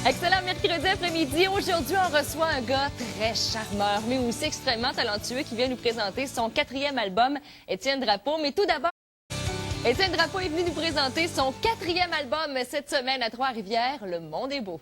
Excellent mercredi après-midi. Aujourd'hui, on reçoit un gars très charmeur, mais aussi extrêmement talentueux qui vient nous présenter son 4e album, Étienne Drapeau. Mais tout d'abord, Étienne Drapeau est venu nous présenter son 4e album cette semaine à Trois-Rivières, Le Monde est beau.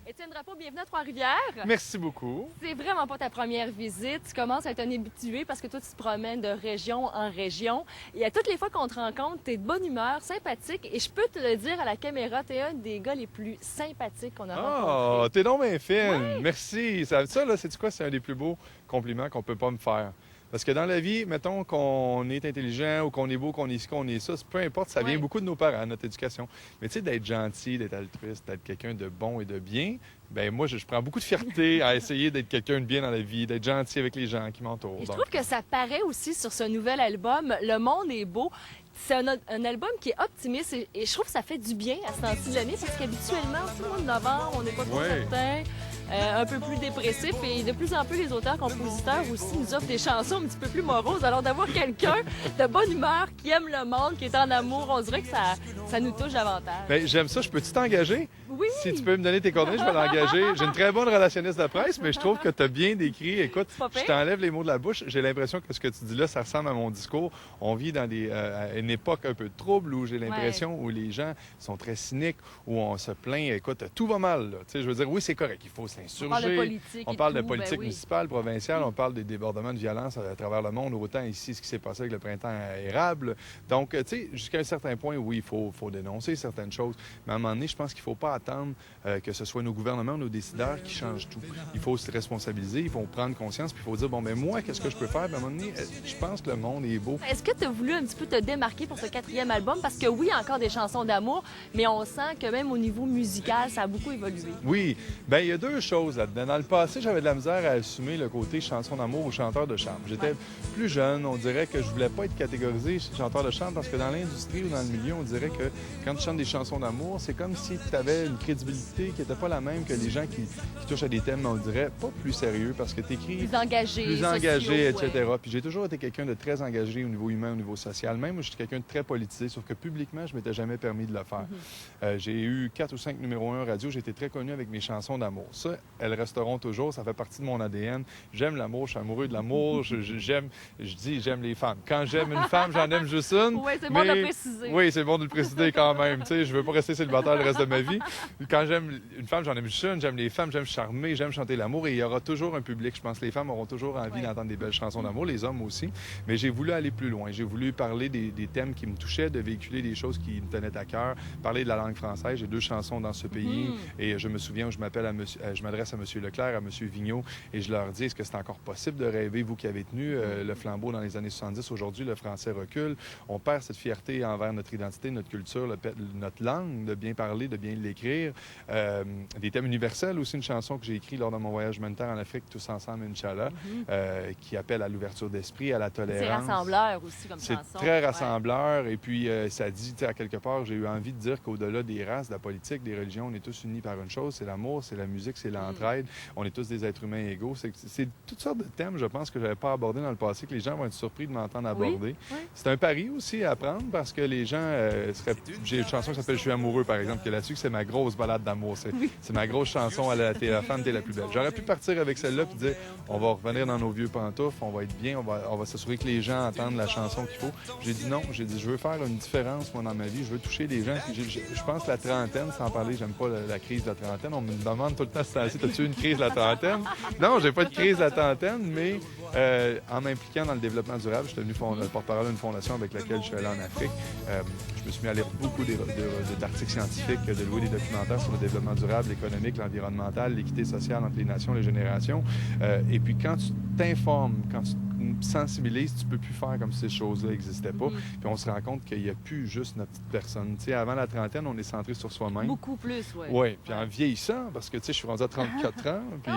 Étienne Drapeau, bienvenue à Trois-Rivières. Merci beaucoup. C'est vraiment pas ta première visite. Tu commences à être un habitué parce que toi, tu te promènes de région en région. Et à toutes les fois qu'on te rencontre, t'es de bonne humeur, sympathique. Et je peux te le dire à la caméra, t'es un des gars les plus sympathiques qu'on a rencontrés. Oh, t'es donc bien fine. Ouais. Merci. Ça, là, c'est quoi? C'est un des plus beaux compliments qu'on peut pas me faire. Parce que dans la vie, mettons qu'on est intelligent ou qu'on est beau, qu'on est ci, qu'on est ça, peu importe, ça vient beaucoup de nos parents, notre éducation. Mais tu sais, d'être gentil, d'être altruiste, d'être quelqu'un de bon et de bien, ben moi, je prends beaucoup de fierté à essayer d'être quelqu'un de bien dans la vie, d'être gentil avec les gens qui m'entourent. Et je trouve que ça paraît aussi sur ce nouvel album, Le Monde est beau. C'est un album qui est optimiste et je trouve que ça fait du bien à ce temps-ci de l'année parce qu'habituellement, tout le mois de novembre, on n'est pas trop certain, un peu plus dépressif et de plus en plus les auteurs-compositeurs aussi nous offrent des chansons un petit peu plus moroses. Alors d'avoir quelqu'un de bonne humeur, qui aime le monde, qui est en amour, on dirait que ça nous touche davantage. Bien, j'aime ça. Je peux-tu t'engager? Oui! Si tu peux me donner tes coordonnées, je vais l'engager. J'ai une très bonne relationniste de presse, mais je trouve que tu as bien décrit. Écoute, je t'enlève les mots de la bouche. J'ai l'impression que ce que tu dis là, ça ressemble à mon discours. On vit dans à une époque un peu de trouble où j'ai l'impression où les gens sont très cyniques, où on se plaint. Écoute, tout va mal. Tu sais, je veux dire, oui, c'est correct. Il faut s'insurger. On parle de politique. On parle de politique municipale, provinciale. On parle des débordements de violence à travers le monde. Autant ici, ce qui s'est passé avec le printemps érable. Donc, tu sais, jusqu'à un certain point, oui, il faut dénoncer certaines choses. Mais à un moment donné, je pense qu'il ne faut pas attendre que ce soit nos gouvernements, nos décideurs qui changent tout. Il faut se responsabiliser, il faut prendre conscience, puis il faut dire, bon, ben moi, qu'est-ce que je peux faire? Ben, à un moment donné, je pense que le monde est beau. Est-ce que tu as voulu un petit peu te démarquer pour ce 4e album? Parce que oui, encore des chansons d'amour, mais on sent que même au niveau musical, ça a beaucoup évolué. Oui. Bien, il y a deux choses là-dedans. Dans le passé, j'avais de la misère à assumer le côté chanson d'amour ou chanteur de charme. J'étais plus jeune, on dirait que je voulais pas être catégorisé chanteur de charme parce que dans l'industrie ou dans le milieu, on dirait que quand tu chantes des chansons d'amour, c'est comme si tu avais une crédibilité qui n'était pas la même que les gens qui touchent à des thèmes, on dirait, pas plus sérieux parce que tu écris plus engagé, etc. Puis j'ai toujours été quelqu'un de très engagé au niveau humain, au niveau social. Même moi, je suis quelqu'un de très politisé, sauf que publiquement, je m'étais jamais permis de le faire. J'ai eu 4 ou 5 numéros 1 radio. J'ai été très connu avec mes chansons d'amour. Ça, elles resteront toujours. Ça fait partie de mon ADN. J'aime l'amour. Je suis amoureux de l'amour. Je dis, j'aime les femmes. Quand j'aime une femme, j'en aime juste une. Oui, c'est bon de le préciser. Oui, c'est bon de le préciser quand même. Tu sais, je veux pas rester célibataire le reste de ma vie. Quand j'aime une femme, j'en aime juste une. J'aime les femmes, j'aime charmer, j'aime chanter l'amour. Et il y aura toujours un public. Je pense que les femmes auront toujours envie d'entendre des belles chansons d'amour. Les hommes aussi. Mais j'ai voulu aller plus loin. J'ai voulu parler des thèmes qui me touchaient, de véhiculer des choses qui me tenaient à cœur, parler de la langue française. J'ai 2 chansons dans ce pays. Et je me souviens où je m'adresse à M. Leclerc, à M. Vigneault, et je leur dis, est-ce que c'est encore possible de rêver, vous qui avez tenu le flambeau dans les années 70, aujourd'hui, le français recule. On perd cette fierté envers notre identité, notre culture, notre langue, de bien parler, de bien l'écrire. Des thèmes universels aussi, une chanson que j'ai écrite lors de mon voyage humanitaire en Afrique, Tous ensemble, Inch'Allah, qui appelle à l'ouverture d'esprit, à la tolérance. C'est rassembleur aussi comme chanson. C'est très rassembleur. Et puis, ça dit, à quelque part, j'ai eu envie de dire qu'au-delà des races, de la politique, des religions, on est tous unis par une chose, c'est l'amour, c'est la musique, c'est l'entraide. On est tous des êtres humains égaux. C'est toutes sortes de thèmes, je pense, que je n'avais pas abordés dans le passé, que les gens vont être surpris de m'entendre aborder. C'est un pari aussi à prendre parce que les gens J'ai une chanson qui s'appelle Je suis amoureux, par exemple, qui est là-dessus, que c'est ma grosse balade d'amour. C'est ma grosse chanson à la femme, t'es la plus belle. J'aurais pu partir avec celle-là et dire, on va revenir dans nos vieux pantoufles, on va être bien, on va s'assurer que les gens entendent la chanson qu'il faut. J'ai dit non, j'ai dit, je veux faire une différence, moi, dans ma vie, je veux toucher les gens. Je pense que la trentaine, sans parler, j'aime pas la crise de la trentaine. On me demande tout le temps, t'as-tu une crise de la trentaine? Non, j'ai pas de crise de la trentaine, mais en m'impliquant dans le développement durable, je suis devenu le porte-parole d'une fondation avec laquelle je suis allé en Afrique. Je me suis mis à lire beaucoup d'articles scientifiques, de louer des documentaires sur le développement durable, l'économique, l'environnemental, l'équité sociale entre les nations, les générations. Et puis quand tu t'informes, quand tu sensibilises, tu peux plus faire comme si ces choses-là n'existaient pas. Puis on se rend compte qu'il n'y a plus juste notre petite personne. Tu sais, avant la trentaine, on est centré sur soi-même. Beaucoup plus, oui. Oui, puis en vieillissant, parce que tu sais, je suis rendu à 34 ans, puis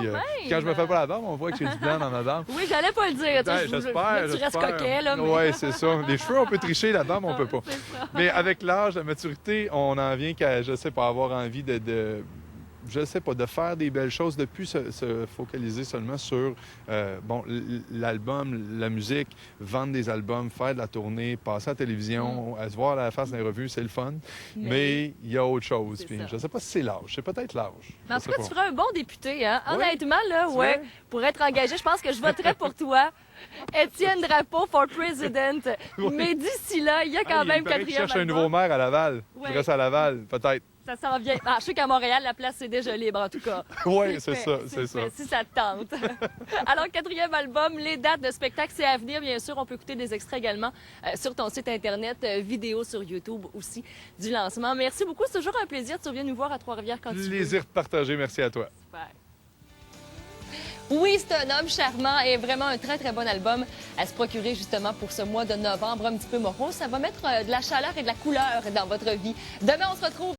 quand je me fais pas la barbe, on voit que j'ai du blanc dans ma barbe. Oui, j'allais pas le dire. Ben, j'espère. Tu restes coquet, là. Mais... Oui, c'est ça. Les cheveux, on peut tricher, la barbe, on peut pas. Mais avec l'âge, la maturité, on en vient qu'à, je sais pas, avoir envie je sais pas, de faire des belles choses, de plus se focaliser seulement sur, l'album, la musique, vendre des albums, faire de la tournée, passer à la télévision, à se voir à la face d'un revue, c'est le fun. Mais il y a autre chose. Puis, je sais pas si c'est l'âge. C'est peut-être l'âge. En tout cas, tu ferais un bon député, hein? Oui. Honnêtement, là, ouais. Pour être engagé, je pense que je voterais pour toi. Étienne Drapeau for president. Oui. Mais d'ici là, il y a quand même il paraît qu'il quatrième cherche un album. nouveau maire à Laval. Ouais. Je reste à Laval, peut-être. Ça s'en vient. Ah, je sais qu'à Montréal, la place est déjà libre, en tout cas. Oui, c'est fait, ça, c'est ça. fait, si ça te tente. Alors, quatrième album, les dates de spectacle, c'est à venir, bien sûr. On peut écouter des extraits également sur ton site Internet, vidéo sur YouTube aussi du lancement. Merci beaucoup. C'est toujours un plaisir. Tu reviens nous voir à Trois-Rivières quand tu veux. Plaisir partagé. Merci à toi. Super. Oui, c'est un homme charmant et vraiment un très, très bon album à se procurer justement pour ce mois de novembre un petit peu morose. Ça va mettre de la chaleur et de la couleur dans votre vie. Demain, on se retrouve.